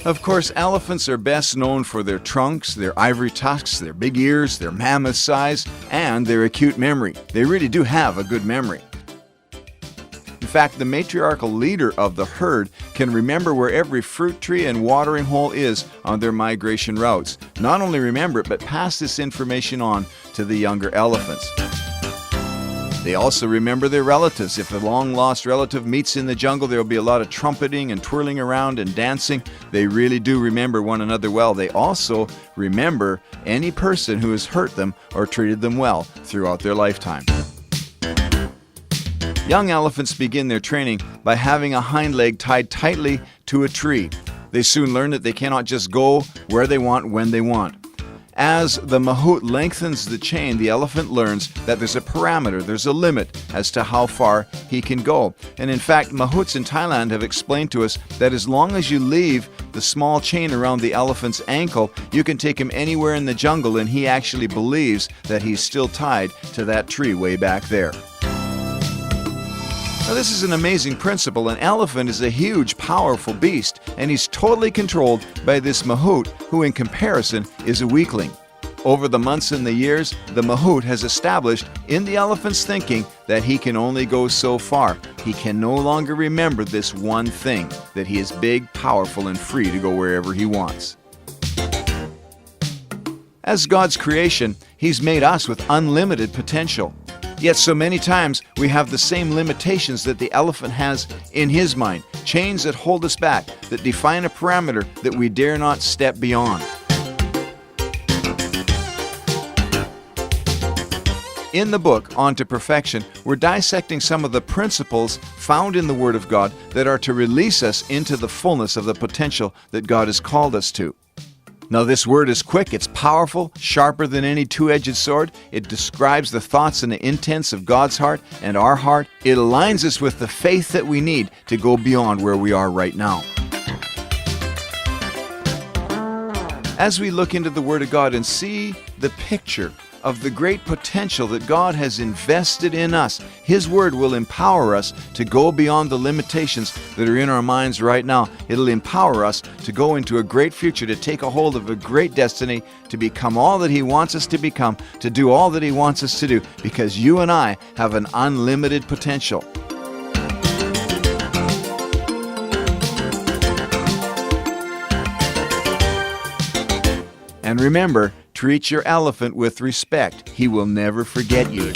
Of course, elephants are best known for their trunks, their ivory tusks, their big ears, their mammoth size, and their acute memory. They really do have a good memory. In fact, the matriarchal leader of the herd can remember where every fruit tree and watering hole is on their migration routes. Not only remember it, but pass this information on to the younger elephants. They also remember their relatives. If a long-lost relative meets in the jungle, there will be a lot of trumpeting and twirling around and dancing. They really do remember one another well. They also remember any person who has hurt them or treated them well throughout their lifetime. Young elephants begin their training by having a hind leg tied tightly to a tree. They soon learn that they cannot just go where they want when they want. As the mahout lengthens the chain, the elephant learns that there's a parameter, there's a limit as to how far he can go. And in fact, mahouts in Thailand have explained to us that as long as you leave the small chain around the elephant's ankle, you can take him anywhere in the jungle, and he actually believes that he's still tied to that tree way back there. Now, this is an amazing principle. An elephant is a huge, powerful beast, and he's totally controlled by this mahout, who in comparison is a weakling. Over the months and the years, the mahout has established in the elephant's thinking that he can only go so far. He can no longer remember this one thing, that he is big, powerful, and free to go wherever he wants. As God's creation, He's made us with unlimited potential. Yet so many times we have the same limitations that the elephant has in his mind, chains that hold us back, that define a parameter that we dare not step beyond. In the book, On to Perfection, we're dissecting some of the principles found in the Word of God that are to release us into the fullness of the potential that God has called us to. Now, this word is quick, it's powerful, sharper than any two-edged sword. It describes the thoughts and the intents of God's heart and our heart. It aligns us with the faith that we need to go beyond where we are right now. As we look into the Word of God and see the picture of the great potential that God has invested in us, His Word will empower us to go beyond the limitations that are in our minds right now. It'll empower us to go into a great future, to take a hold of a great destiny, to become all that He wants us to become, to do all that He wants us to do, because you and I have an unlimited potential. And remember, treat your elephant with respect. He will never forget you.